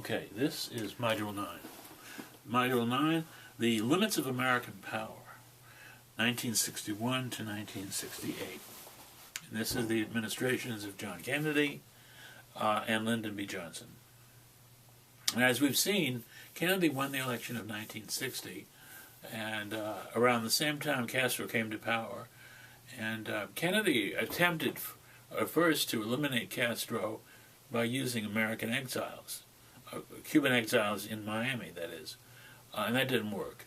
Okay, this is Module 9. Module 9, the limits of American power, 1961 to 1968. And this is the administrations of John Kennedy and Lyndon B. Johnson. And as we've seen, Kennedy won the election of 1960, and around the same time Castro came to power. And Kennedy attempted first to eliminate Castro by using American exiles. Cuban exiles in Miami, that is, and that didn't work.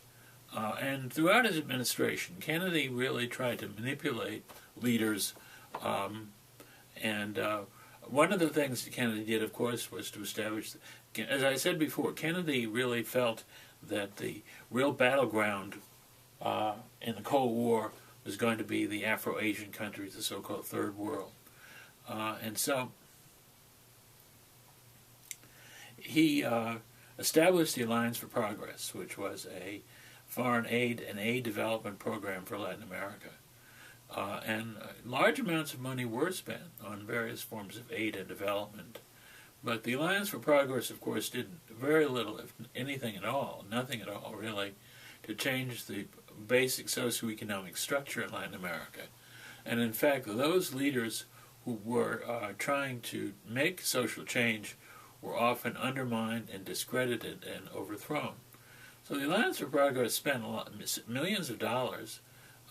And throughout his administration, Kennedy really tried to manipulate leaders, and one of the things that Kennedy did, of course, was to establish, as I said before, Kennedy really felt that the real battleground in the Cold War was going to be the Afro-Asian countries, the so-called Third World. And so he established the Alliance for Progress, which was a foreign aid and aid development program for Latin America. And large amounts of money were spent on various forms of aid and development. But the Alliance for Progress, of course, did very little, if anything at all, nothing at all, really, to change the basic socioeconomic structure in Latin America. And in fact, those leaders who were trying to make social change were often undermined and discredited and overthrown. So the Alliance for Progress spent millions of dollars,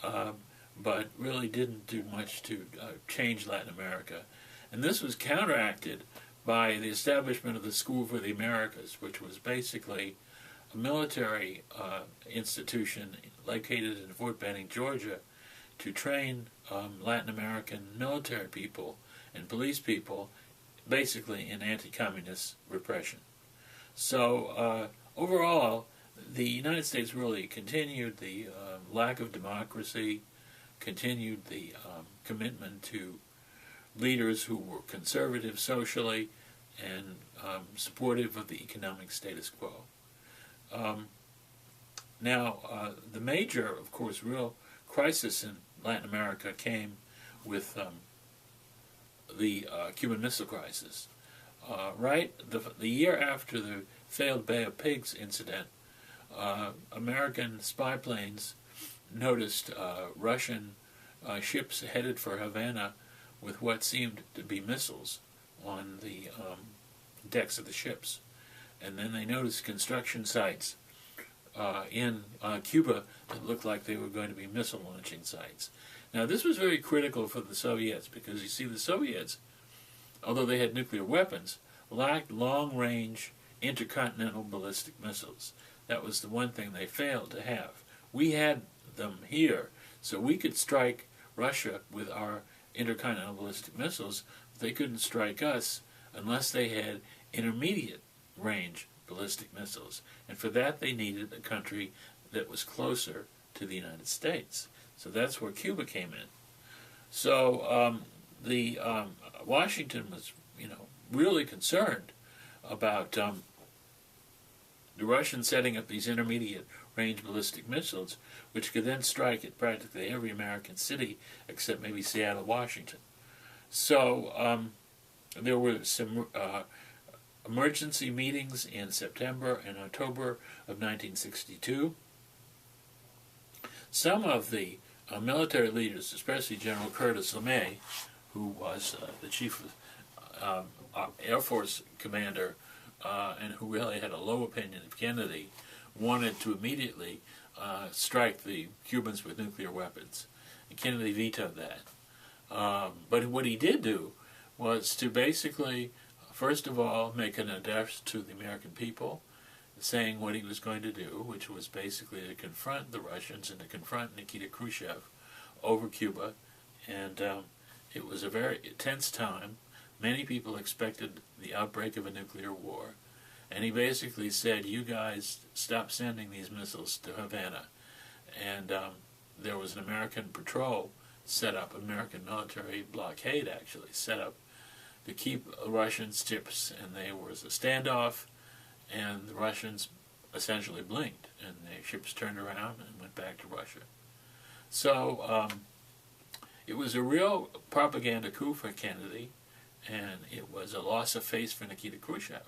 but really didn't do much to change Latin America. And this was counteracted by the establishment of the School for the Americas, which was basically a military institution located in Fort Benning, Georgia, to train Latin American military people and police people basically in anti-communist repression. So overall, the United States really continued the lack of democracy, continued the commitment to leaders who were conservative socially and supportive of the economic status quo. Now, the major, of course, real crisis in Latin America came with the Cuban Missile Crisis. The year after the failed Bay of Pigs incident, American spy planes noticed Russian ships headed for Havana with what seemed to be missiles on the decks of the ships. And then they noticed construction sites in Cuba that looked like they were going to be missile launching sites. Now, this was very critical for the Soviets because, you see, the Soviets, although they had nuclear weapons, lacked long-range intercontinental ballistic missiles. That was the one thing they failed to have. We had them here, so we could strike Russia with our intercontinental ballistic missiles, but they couldn't strike us unless they had intermediate-range ballistic missiles. And for that, they needed a country that was closer to the United States. So that's where Cuba came in. So Washington was, really concerned about the Russians setting up these intermediate-range ballistic missiles, which could then strike at practically every American city except maybe Seattle, Washington. So there were some emergency meetings in September and October of 1962. Some of the military leaders, especially General Curtis LeMay, who was the chief of Air Force commander and who really had a low opinion of Kennedy, wanted to immediately strike the Cubans with nuclear weapons. And Kennedy vetoed that. But what he did do was to basically, first of all, make an address to the American people, saying what he was going to do, which was basically to confront the Russians and to confront Nikita Khrushchev over Cuba. And it was a very tense time. Many people expected the outbreak of a nuclear war. And he basically said, you guys stop sending these missiles to Havana. And there was an American patrol set up, American military blockade actually, set up to keep Russian ships, and there was a standoff, and the Russians essentially blinked, and the ships turned around and went back to Russia. So it was a real propaganda coup for Kennedy, and it was a loss of face for Nikita Khrushchev.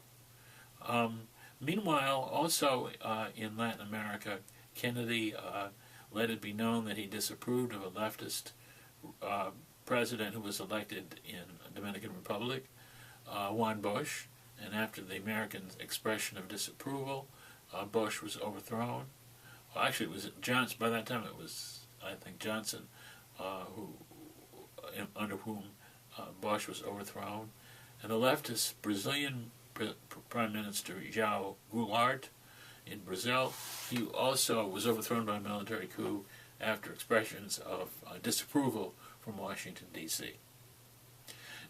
Meanwhile, also in Latin America, Kennedy let it be known that he disapproved of a leftist president who was elected in the Dominican Republic, Juan Bush, and after the American expression of disapproval, Bush was overthrown. Well, actually, it was Johnson. By that time, it was, I think, Johnson, under whom Bush was overthrown, and the leftist Brazilian Prime Minister João Goulart in Brazil, he also was overthrown by a military coup after expressions of disapproval from Washington, D.C.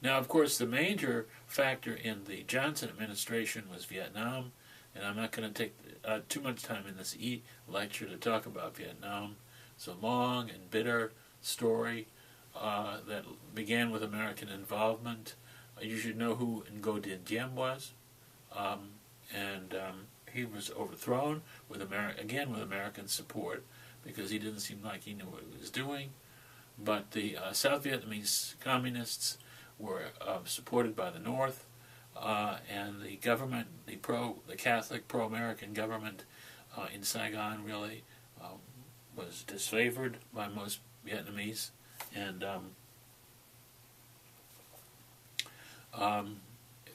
Now, of course, the major factor in the Johnson administration was Vietnam, and I'm not going to take too much time in this lecture to talk about Vietnam. It's a long and bitter story that began with American involvement. You should know who Ngo Dinh Diem was, and he was overthrown with with American support because he didn't seem like he knew what he was doing. But the South Vietnamese communists were supported by the North, and the government, the Catholic pro-American government in Saigon really was disfavored by most Vietnamese, and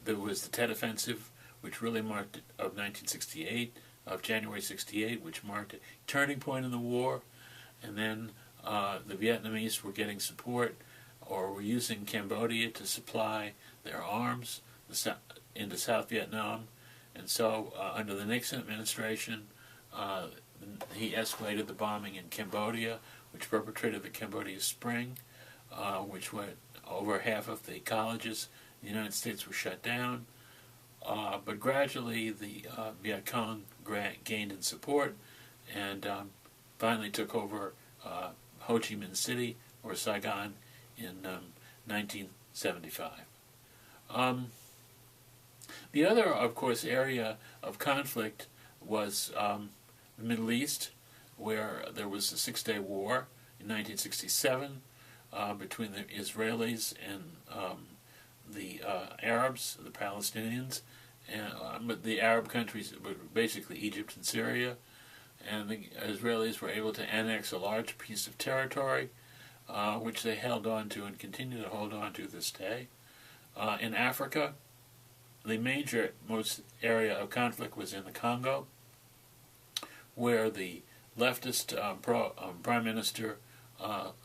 there was the Tet Offensive, which really marked of 1968, of January 68, which marked a turning point in the war, and then the Vietnamese were getting support, or were using Cambodia to supply their arms into South Vietnam, and so under the Nixon administration, he escalated the bombing in Cambodia, which perpetrated the Cambodia Spring, which went over half of the colleges in the United States were shut down. But gradually the Viet Cong gained in support and finally took over Ho Chi Minh City, or Saigon, in 1975. The other, of course, area of conflict was the Middle East, where there was a Six-Day War in 1967 between the Israelis and the Arabs, the Palestinians, but the Arab countries were basically Egypt and Syria, and the Israelis were able to annex a large piece of territory, which they held on to and continue to hold on to this day. In Africa, the most area of conflict was in the Congo, where the leftist prime minister,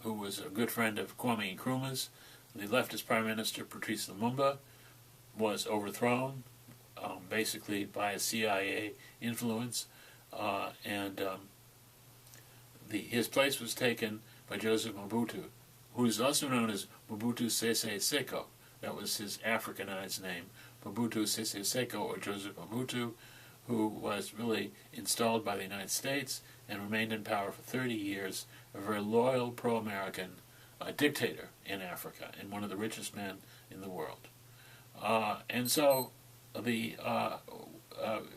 who was a good friend of Kwame Nkrumah's, the leftist prime minister Patrice Lumumba, was overthrown, basically by a CIA influence, and his place was taken by Joseph Mobutu, who is also known as Mobutu Sese Seko. That was his Africanized name, Mobutu Sese Seko, or Joseph Mobutu, who was really installed by the United States and remained in power for 30 years, a very loyal pro-American dictator in Africa and one of the richest men in the world. And so the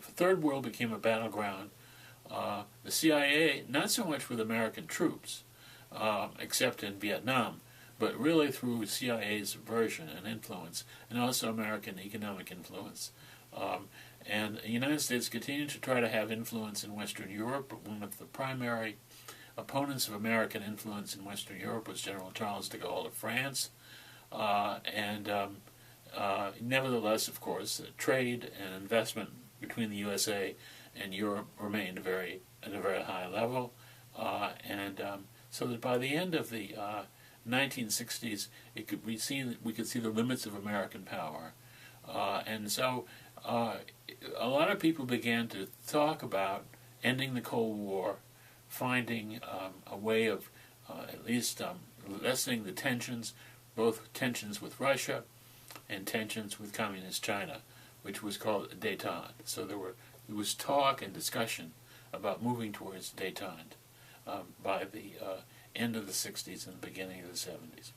Third World became a battleground. The CIA, not so much with American troops, except in Vietnam, but really through CIA's version and influence, and also American economic influence. And the United States continued to try to have influence in Western Europe, but one of the primary opponents of American influence in Western Europe was General Charles de Gaulle of France. Nevertheless, of course, trade and investment between the USA and Europe remained at a very high level. So that by the end of the 1960s, we could see the limits of American power. And so a lot of people began to talk about ending the Cold War, finding a way of at least lessening the tensions, both tensions with Russia and tensions with Communist China, which was called détente. So there was talk and discussion about moving towards détente by the end of the 60s and the beginning of the 70s.